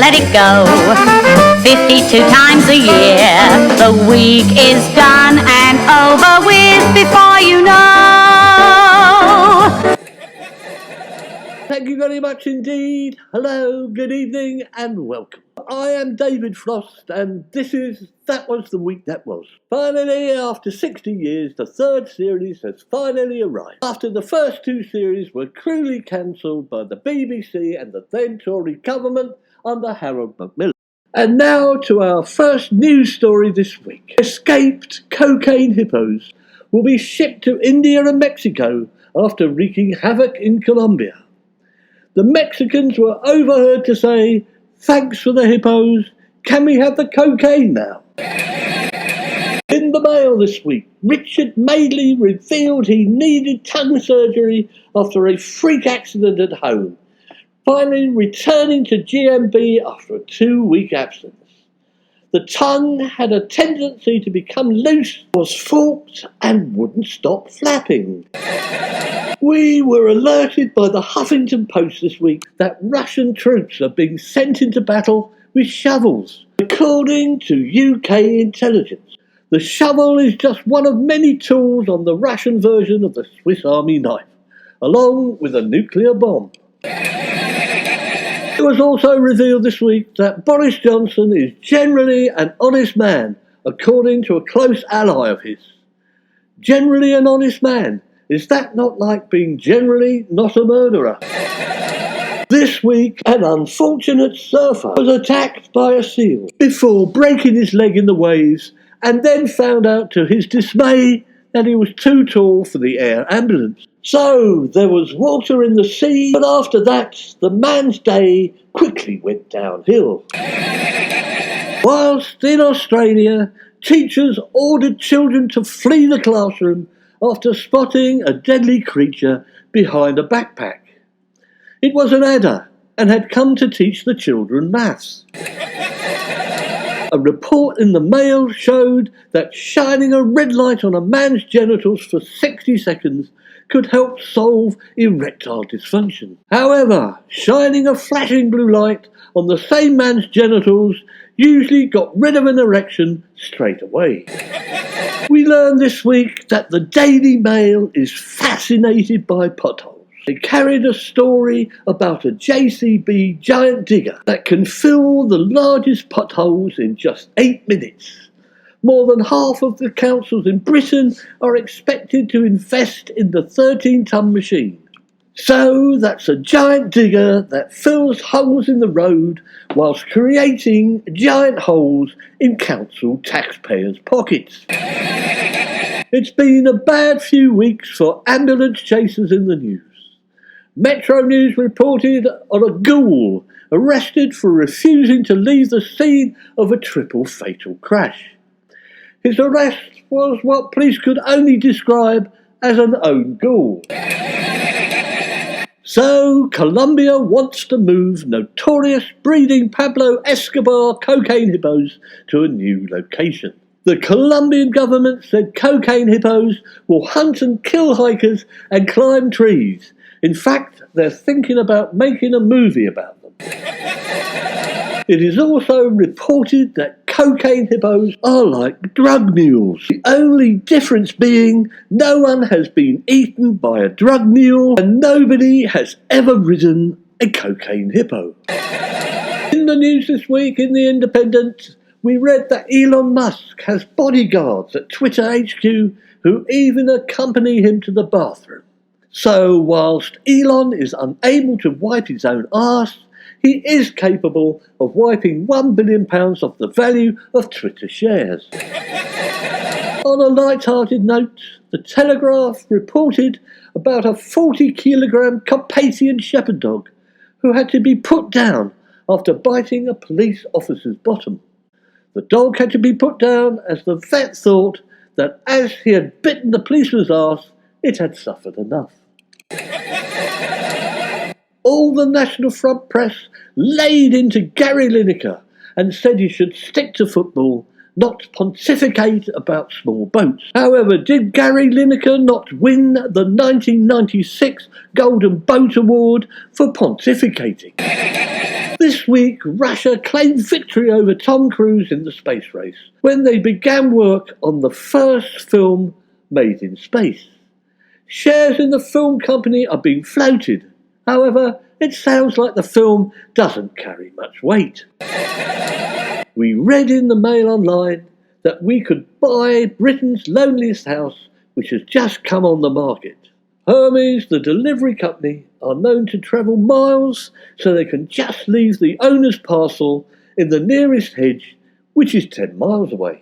let it go. 52 times a year, the week is done and over with before you know. Thank you very much indeed. Hello, good evening and welcome. I am David Frost and this is That Was the Week That Was. Finally, after 60 years, the third series has finally arrived. After the first two series were cruelly cancelled by the BBC and the then Tory government under Harold Macmillan. And now to our first news story this week. Escaped cocaine hippos will be shipped to India and Mexico after wreaking havoc in Colombia. The Mexicans were overheard to say, "Thanks for the hippos, can we have the cocaine now?" In the Mail this week, Richard Madeley revealed he needed tongue surgery after a freak accident at home, finally returning to GMB after a 2-week absence. The tongue had a tendency to become loose, was forked and wouldn't stop flapping. We were alerted by the Huffington Post this week that Russian troops are being sent into battle with shovels, according to UK intelligence. The shovel is just one of many tools on the Russian version of the Swiss Army knife, along with a nuclear bomb. It was also revealed this week that Boris Johnson is generally an honest man, according to a close ally of his. Generally an honest man. Is that not like being generally not a murderer? This week, an unfortunate surfer was attacked by a seal before breaking his leg in the waves and then found out to his dismay that he was too tall for the air ambulance. So there was water in the sea, but after that, the man's day quickly went downhill. Whilst in Australia, teachers ordered children to flee the classroom after spotting a deadly creature behind a backpack. It was an adder and had come to teach the children maths. A report in the Mail showed that shining a red light on a man's genitals for 60 seconds could help solve erectile dysfunction. However, shining a flashing blue light on the same man's genitals usually got rid of an erection straight away. We learned this week that the Daily Mail is fascinated by potholes. They carried a story about a JCB giant digger that can fill the largest potholes in just 8 minutes. More than half of the councils in Britain are expected to invest in the 13-ton machine. So that's a giant digger that fills holes in the road whilst creating giant holes in council taxpayers' pockets. It's been a bad few weeks for ambulance chasers in the news. Metro News reported on a ghoul arrested for refusing to leave the scene of a triple fatal crash. His arrest was what police could only describe as an own ghoul. So, Colombia wants to move notorious breeding Pablo Escobar cocaine hippos to a new location. The Colombian government said cocaine hippos will hunt and kill hikers and climb trees. In fact, they're thinking about making a movie about them. It is also reported that cocaine hippos are like drug mules, the only difference being no one has been eaten by a drug mule and nobody has ever ridden a cocaine hippo. In the news this week in The Independent, we read that Elon Musk has bodyguards at Twitter HQ who even accompany him to the bathroom. So whilst Elon is unable to wipe his own arse, he is capable of wiping £1 billion off the value of Twitter shares. On a light-hearted note, the Telegraph reported about a 40-kilogram Carpathian shepherd dog who had to be put down after biting a police officer's bottom. The dog had to be put down as the vet thought that as he had bitten the policeman's arse, it had suffered enough. All the National Front press laid into Gary Lineker and said he should stick to football, not pontificate about small boats. However, did Gary Lineker not win the 1996 Golden Boat Award for pontificating? This week, Russia claimed victory over Tom Cruise in the space race when they began work on the first film made in space. Shares in the film company are being floated. However, it sounds like the film doesn't carry much weight. We read in the Mail online that we could buy Britain's loneliest house, which has just come on the market. Hermes, the delivery company, are known to travel miles so they can just leave the owner's parcel in the nearest hedge, which is 10 miles away.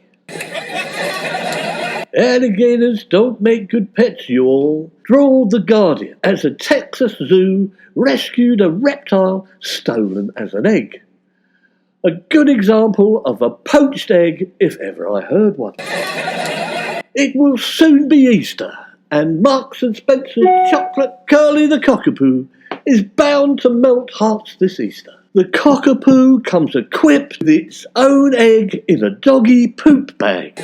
Alligators don't make good pets, you all, drawled The Guardian, as a Texas zoo rescued a reptile stolen as an egg. A good example of a poached egg, if ever I heard one. It will soon be Easter, and Marks and Spencer's chocolate Curly the Cockapoo is bound to melt hearts this Easter. The Cockapoo comes equipped with its own egg in a doggy poop bag.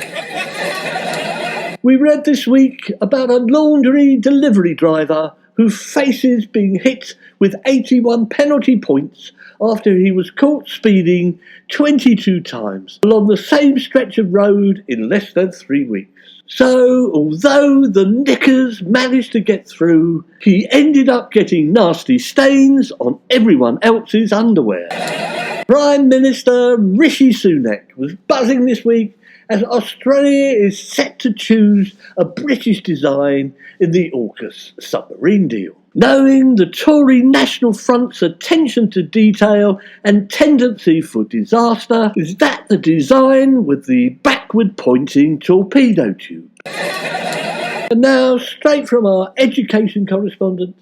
We read this week about a laundry delivery driver who faces being hit with 81 penalty points after he was caught speeding 22 times along the same stretch of road in less than 3 weeks. So, although the knickers managed to get through, he ended up getting nasty stains on everyone else's underwear. Prime Minister Rishi Sunak was buzzing this week as Australia is set to choose a British design in the AUKUS submarine deal. Knowing the Tory-National Front's attention to detail and tendency for disaster, is that the design with the backward-pointing torpedo tube? And now, straight from our education correspondent,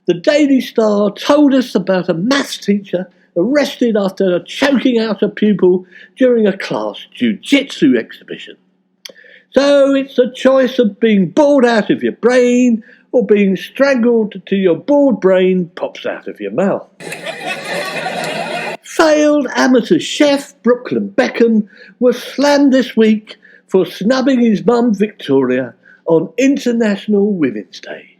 the Daily Star told us about a maths teacher arrested after choking out a pupil during a class jiu-jitsu exhibition. So it's a choice of being bored out of your brain or being strangled till your bored brain pops out of your mouth. Failed amateur chef Brooklyn Beckham was slammed this week for snubbing his mum Victoria on International Women's Day.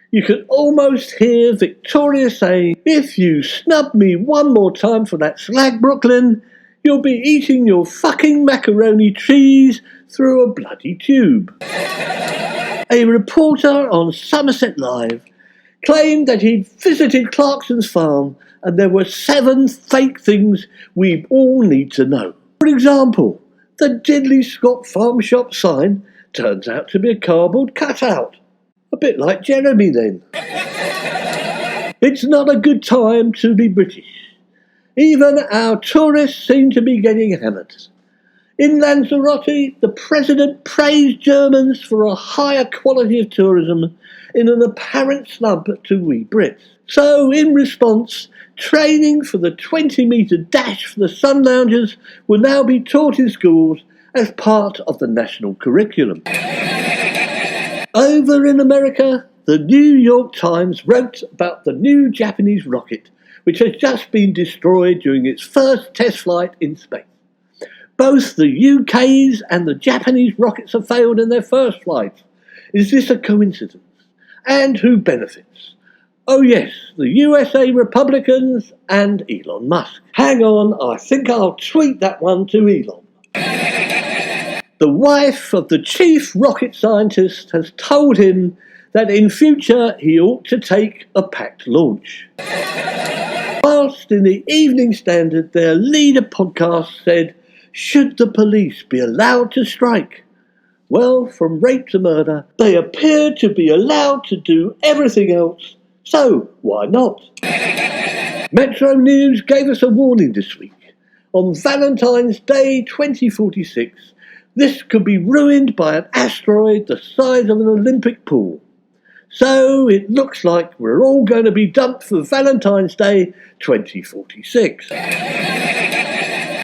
You could almost hear Victoria saying, "If you snub me one more time for that slag, Brooklyn, you'll be eating your fucking macaroni cheese through a bloody tube." A reporter on Somerset Live claimed that he'd visited Clarkson's farm and there were 7 fake things we all need to know. For example, the Diddley Scott Farm Shop sign turns out to be a cardboard cutout. A bit like Jeremy then. It's not a good time to be British. Even our tourists seem to be getting hammered. In Lanzarote, the president praised Germans for a higher quality of tourism in an apparent snub to we Brits. So, in response, training for the 20-metre dash for the sun loungers will now be taught in schools as part of the national curriculum. Over in America, the New York Times wrote about the new Japanese rocket, which has just been destroyed during its first test flight in space. Both the UK's and the Japanese rockets have failed in their first flights. Is this a coincidence? And who benefits? Oh yes, the USA Republicans and Elon Musk. Hang on, I think I'll tweet that one to Elon. The wife of the chief rocket scientist has told him that in future he ought to take a packed launch. Whilst in the Evening Standard, their leader podcast said, should the police be allowed to strike? Well, from rape to murder, they appear to be allowed to do everything else, so why not? Metro News gave us a warning this week. On Valentine's Day 2046, this could be ruined by an asteroid the size of an Olympic pool. So it looks like we're all going to be dumped for Valentine's Day 2046.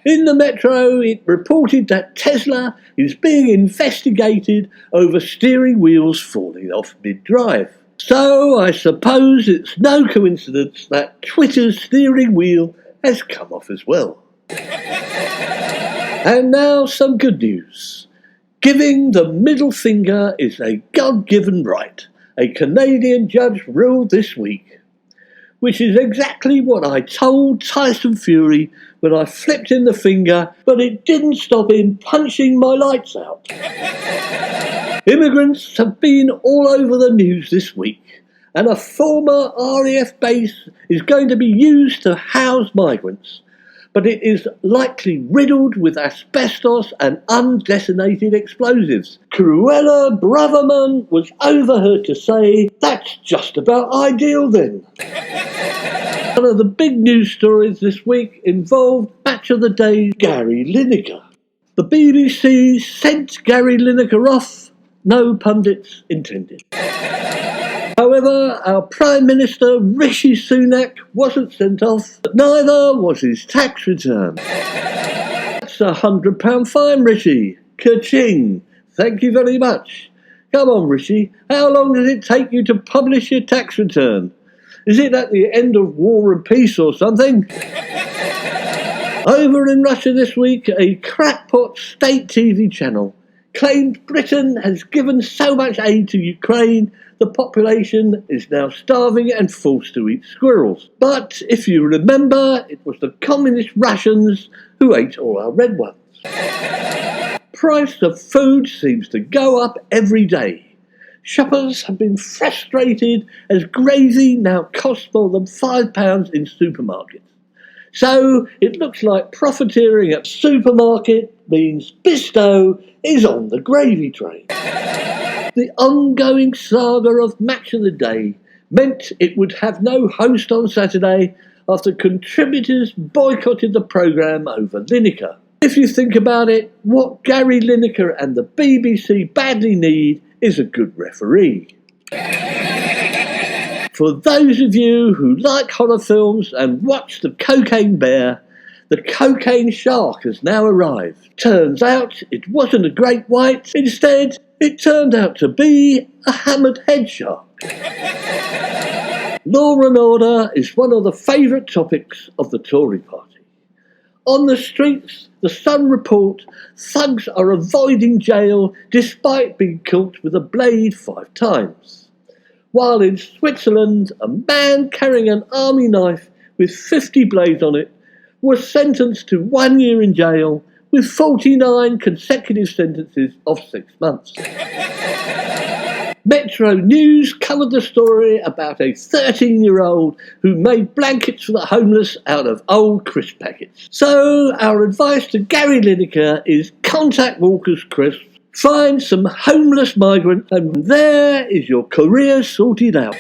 In the Metro, it reported that Tesla is being investigated over steering wheels falling off mid-drive. So I suppose it's no coincidence that Twitter's steering wheel has come off as well. And now some good news. Giving the middle finger is a God-given right, a Canadian judge ruled this week. which is exactly what I told Tyson Fury when I flipped him the finger, but it didn't stop him punching my lights out. Immigrants have been all over the news this week, and a former RAF base is going to be used to house migrants, but it is likely riddled with asbestos and undetonated explosives. Cruella Braverman was overheard to say, "That's just about ideal then." One of the big news stories this week involved Match of the Day Gary Lineker. The BBC sent Gary Lineker off, no pundits intended. However, our Prime Minister Rishi Sunak wasn't sent off, but neither was his tax return. That's £100 fine, Rishi. Ka-ching. Thank you very much. Come on, Rishi, how long does it take you to publish your tax return? Is it at the end of War and Peace or something? Over in Russia this week, a crackpot state TV channel claimed Britain has given so much aid to Ukraine, the population is now starving and forced to eat squirrels. But if you remember, it was the communist Russians who ate all our red ones. Price of food seems to go up every day. Shoppers have been frustrated as gravy now costs more than £5 in supermarkets. So it looks like profiteering at supermarket means Bisto is on the gravy train. The ongoing saga of Match of the Day meant it would have no host on Saturday after contributors boycotted the programme over Lineker. If you think about it, what Gary Lineker and the BBC badly need is a good referee. For those of you who like horror films and watch The Cocaine Bear, the cocaine shark has now arrived. Turns out it wasn't a great white, instead it turned out to be a hammered head shark. Law and order is one of the favourite topics of the Tory party. On the streets, the Sun report, thugs are avoiding jail despite being caught with a blade 5 times. While in Switzerland, a man carrying an army knife with 50 blades on it was sentenced to 1 year in jail with 49 consecutive sentences of 6 months. Metro News covered the story about a 13-year-old who made blankets for the homeless out of old crisp packets. So our advice to Gary Lineker is contact Walker's Crisps, find some homeless migrants, and there is your career sorted out.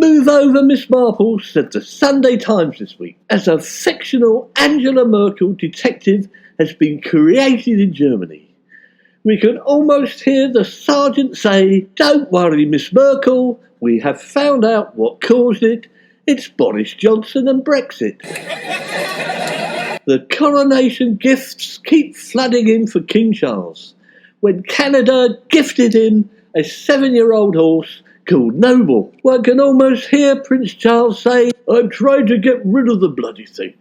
Move over, Miss Marple, said the Sunday Times this week, as a fictional Angela Merkel detective has been created in Germany. We can almost hear the sergeant say, "Don't worry, Miss Merkel, we have found out what caused it. It's Boris Johnson and Brexit." The coronation gifts keep flooding in for King Charles, when Canada gifted him a 7-year-old horse called Noble. One can almost hear Prince Charles say, "I'm trying to get rid of the bloody things.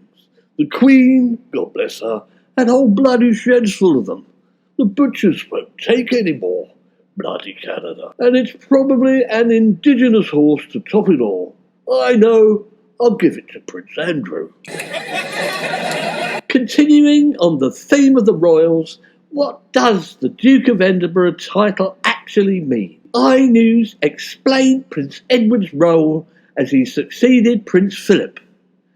The Queen, God bless her, had whole bloody sheds full of them. The butchers won't take any more. Bloody Canada. And it's probably an indigenous horse to top it all. I know, I'll give it to Prince Andrew." Continuing on the theme of the royals, what does the Duke of Edinburgh title actually mean? iNews explained Prince Edward's role as he succeeded Prince Philip.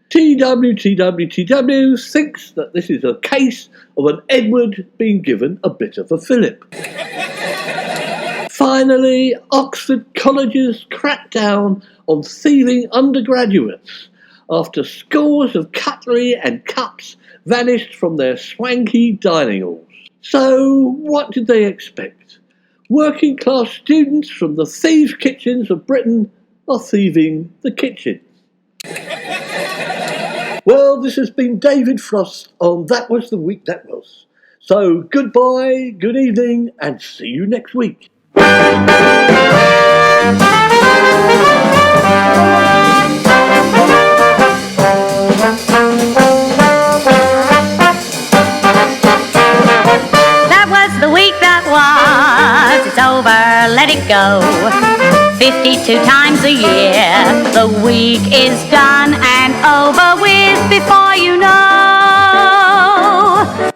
TWTWTW thinks that this is a case of an Edward being given a bit of a Philip. Finally, Oxford colleges cracked down on thieving undergraduates after scores of cutlery and cups vanished from their swanky dining halls. So, what did they expect? Working class students from the thieves' kitchens of Britain are thieving the kitchens. Well, this has been David Frost on That Was the Week That Was. So, goodbye, good evening, and see you next week. That was the week that was. It's over, let it go. 52 times a year. The week is done and over with before you know.